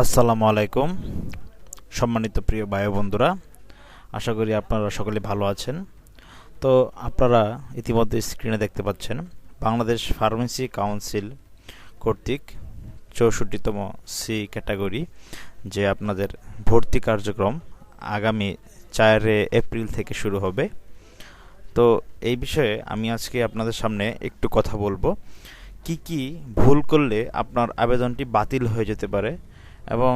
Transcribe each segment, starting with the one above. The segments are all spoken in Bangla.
আসসালামু আলাইকুম সম্মানিত প্রিয় ভাই বন্ধুরা, আশা করি আপনারা সকলে ভালো আছেন। তো আপনারা ইতিমধ্যে স্ক্রিনে দেখতে পাচ্ছেন বাংলাদেশ ফার্মেসি কাউন্সিল কর্তৃক ৬৪তম সি ক্যাটাগরি যে আপনাদের ভর্তি কার্যক্রম আগামী ৪ এপ্রিল থেকে শুরু হবে। তো এই বিষয়ে আমি আজকে আপনাদের সামনে একটু কথা বলবো, কি কি ভুল করলে আপনার আবেদনটি বাতিল হয়ে যেতে পারে এবং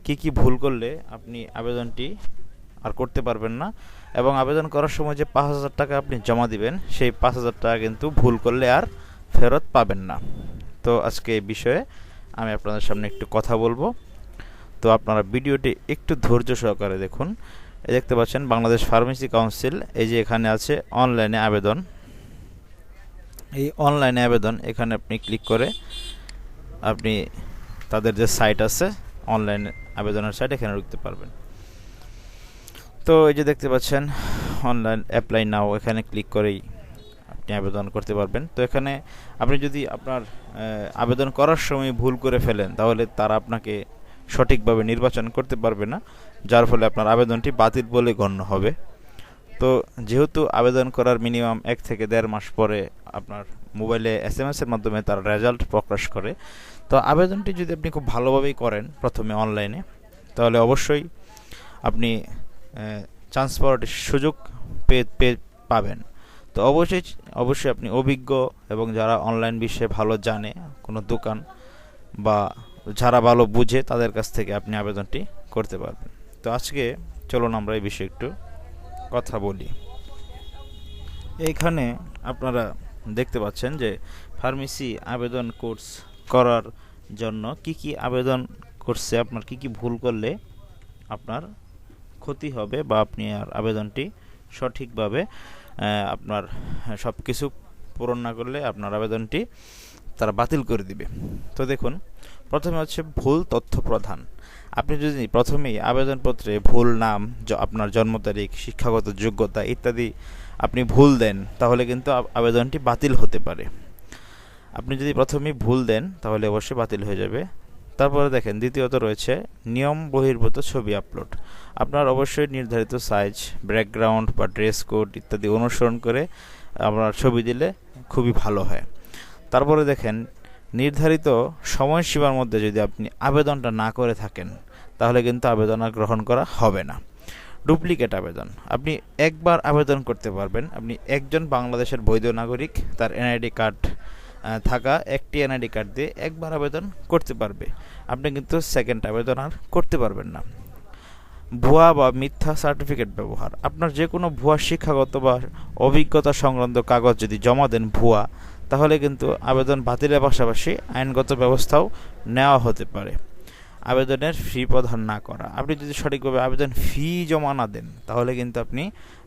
কি কি ভুল করলে আপনি আবেদনটি আর করতে পারবেন না, এবং আবেদন করার সময় যে ৫,০০০ টাকা আপনি জমা দিবেন সেই ৫,০০০ টাকা কিন্তু ভুল করলে আর ফেরত পাবেন না। তো আজকে এই বিষয়ে আমি আপনাদের সামনে একটু কথা বলবো। তো আপনারা ভিডিওটি একটু ধৈর্য সহকারে দেখুন। এই দেখতে পাচ্ছেন বাংলাদেশ ফার্মেসি কাউন্সিল, এই যে এখানে আছে অনলাইনে আবেদন। এই অনলাইনে আবেদন এখানে আপনি ক্লিক করে আপনি তাদের যে সাইট আছে অনলাইন আবেদনের সাইট, এখানে ঢুকতে পারবেন। তো এই যে দেখতে পাচ্ছেন অনলাইন অ্যাপ্লাই নাও, এখানে ক্লিক করেই আপনি আবেদন করতে পারবেন। তো এখানে আপনি যদি আপনার আবেদন করার সময় ভুল করে ফেলেন তাহলে তারা আপনাকে সঠিকভাবে নির্বাচন করতে পারবে না, যার ফলে আপনার আবেদনটি বাতিল বলে গণ্য হবে। তো যেহেতু আবেদন করার মিনিমাম ১ থেকে ১.৫ মাস পরে আপনার মোবাইলে SMS এর মাধ্যমে তার রেজাল্ট প্রকাশ করে, তো আবেদনটি যদি আপনি খুব ভালোভাবেই করেন প্রথমে অনলাইনে, তাহলে অবশ্যই আপনি চান্স পাওয়ার সুযোগ পাবেন। তো অবশ্যই আপনি অভিজ্ঞ এবং যারা অনলাইন বিষয়ে ভালো জানে, কোনো দোকান বা যারা ভালো বুঝে তাদের কাছ থেকে আপনি আবেদনটি করতে পারবেন। তো আজকে চলুন আমরা এই বিষয়ে একটু কথা বলি। এইখানে আপনারা দেখতে পাচ্ছেন যে ফার্মেসি আবেদন কোর্স করার জন্য কি কি আবেদন করছে, আপনার কি কি ভুল করলে আপনার ক্ষতি হবে বা আপনি আর আবেদনটি সঠিকভাবে আপনার সব কিছু পূরণ না করলে আপনার আবেদনটি তারা বাতিল করে দিবে। তো দেখুন, প্রথমে হচ্ছে ভুল তথ্য প্রদান। আপনি যদি প্রথমেই আবেদনপত্রে ভুল নাম, আপনার জন্ম তারিখ, শিক্ষাগত যোগ্যতা ইত্যাদি আপনি ভুল দেন, তাহলে কিন্তু আবেদনটি বাতিল হতে পারে। আপনি যদি প্রথমেই ভুল দেন তাহলে অবশ্যই বাতিল হয়ে যাবে। তারপরে দেখেন দ্বিতীয়ত রয়েছে নিয়ম বহির্ভূত ছবি আপলোড। আপনার অবশ্যই নির্ধারিত সাইজ, ব্যাকগ্রাউন্ড বা ড্রেস কোড ইত্যাদি অনুসরণ করে আপনার ছবি দিলে খুবই ভালো হয়। তারপরে দেখেন নির্ধারিত সময়সীমার মধ্যে যদি আপনি আবেদনটা না করে থাকেন তাহলে কিন্তু আবেদন আর গ্রহণ করা হবে না। ডুপ্লিকেট আবেদন, আপনি একবার আবেদন করতে পারবেন। আপনি একজন বাংলাদেশের বৈধ নাগরিক, তার NID কার্ড থাকা একটি NID কার্ড দিয়ে একবার আবেদন করতে পারবে, আপনি কিন্তু সেকেন্ড আবেদন আর করতে পারবেন না। ভুয়া বা মিথ্যা সার্টিফিকেট ব্যবহার, আপনার যে কোনো ভুয়া শিক্ষাগত বা অভিজ্ঞতা সংক্রান্ত কাগজ যদি জমা দেন ভুয়া, তাহলে কিন্তু আবেদন বাতিলের পাশাপাশি আইনগত ব্যবস্থাও নেওয়া হতে পারে। আবেদনের ফি প্রদান না করা, আপনি যদি সঠিকভাবে আবেদন ফি জমা না দেন তাহলে কিন্তু আপনি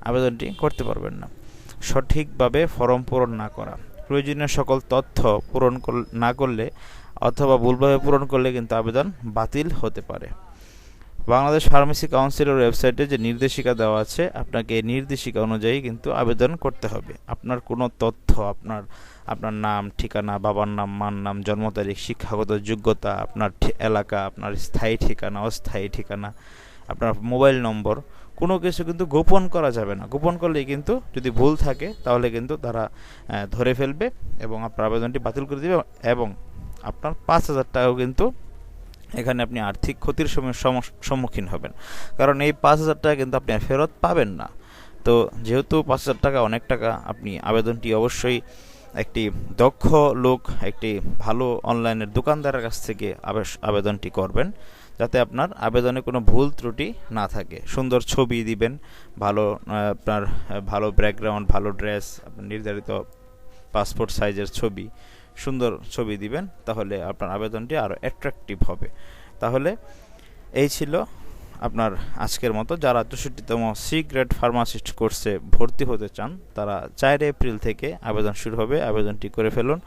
আবেদনটি করতে পারবেন না। সঠিকভাবে ফর্ম পূরণ না করা, প্রয়োজনীয় সকল তথ্য পূরণ না করলে অথবা ভুলভাবে পূরণ করলে কিন্তু আবেদন বাতিল হতে পারে। বাংলাদেশ ফার্মেসি কাউন্সিলের ওয়েবসাইটে যে নির্দেশিকা দেওয়া আছে, আপনাকে এই নির্দেশিকা অনুযায়ী কিন্তু আবেদন করতে হবে। আপনার কোনো তথ্য, আপনার নাম, ঠিকানা, বাবার নাম, মার নাম, জন্ম তারিখ, শিক্ষাগত যোগ্যতা, আপনার এলাকা, আপনার স্থায়ী ঠিকানা, অস্থায়ী ঠিকানা, আপনার মোবাইল নম্বর, কোনো কিছু কিন্তু গোপন করা যাবে না। গোপন করলেই কিন্তু যদি ভুল থাকে তাহলে কিন্তু তারা ধরে ফেলবে এবং আপনার আবেদনটি বাতিল করে দেবে এবং আপনার ৫,০০০ টাকাও কিন্তু এখানে আপনি আর্থিক ক্ষতির সম্মুখীন হবেন, কারণ এই ৫,০০০ টাকা কিন্তু আপনি আর ফেরত পাবেন না। তো যেহেতু ৫,০০০ টাকা অনেক টাকা, আপনি আবেদনটি অবশ্যই একটি দক্ষ লোক, একটি ভালো অনলাইনের দোকানদারের কাছ থেকে আবেদনটি করবেন, যাতে আপনার আবেদনে কোনো ভুল ত্রুটি না থাকে। সুন্দর ছবি দিবেন, আপনার ভালো ব্যাকগ্রাউন্ড, ভালো ড্রেস, আপনার নির্ধারিত পাসপোর্ট সাইজের ছবি, সুন্দর ছবি দিবেন, তাহলে আপনার আবেদনটি আরও অ্যাট্রাকটিভ হবে। তাহলে এই ছিল আপনার আজকের মতো। যারা ৬৪তম সি গ্রেড ফার্মাসিস্ট কোর্সে ভর্তি হতে চান তারা ৪ এপ্রিল থেকে আবেদন শুরু হবে, আবেদনটি করে ফেলুন।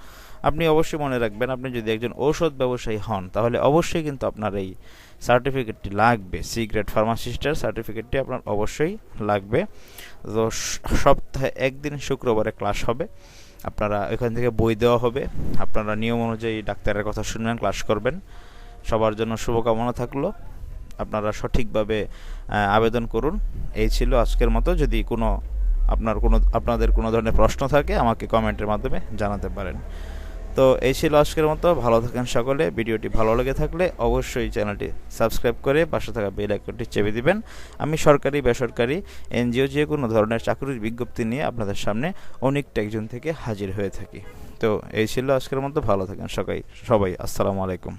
আপনি অবশ্যই মনে রাখবেন, আপনি যদি একজন ঔষধ ব্যবসায়ী হন তাহলে অবশ্যই কিন্তু আপনার এই সার্টিফিকেটটি লাগবে। সি গ্রেড ফার্মাসিস্টের সার্টিফিকেটটি আপনার অবশ্যই লাগবে। তো সপ্তাহে একদিন শুক্রবারে ক্লাস হবে, আপনারা এখান থেকে বই দেওয়া হবে, আপনারা নিয়ম অনুযায়ী ডাক্তারের কথা শুনবেন, ক্লাস করবেন। সবার জন্য শুভকামনা থাকলো। আপনারা সঠিকভাবে আবেদন করুন। এই ছিল আজকের মতো। যদি আপনাদের কোনো ধরনের প্রশ্ন থাকে আমাকে কমেন্টের মাধ্যমে জানাতে পারেন। তো এই ছিল আজকের মতো। ভালো থাকেন সকলে। ভিডিওটি ভালো লেগে থাকলে অবশ্যই চ্যানেলটি সাবস্ক্রাইব করে পাশে থাকা বেল আইকনটি চেপে দিবেন। আমি সরকারি বেসরকারি এনজিও যে কোনো ধরনের চাকরির বিজ্ঞপ্তি নিয়ে আপনাদের সামনে অনেক টেকজন থেকে হাজির হয়ে থাকি। তো এই ছিল আজকের মতো। ভালো থাকেন সবাই। আসসালামু আলাইকুম।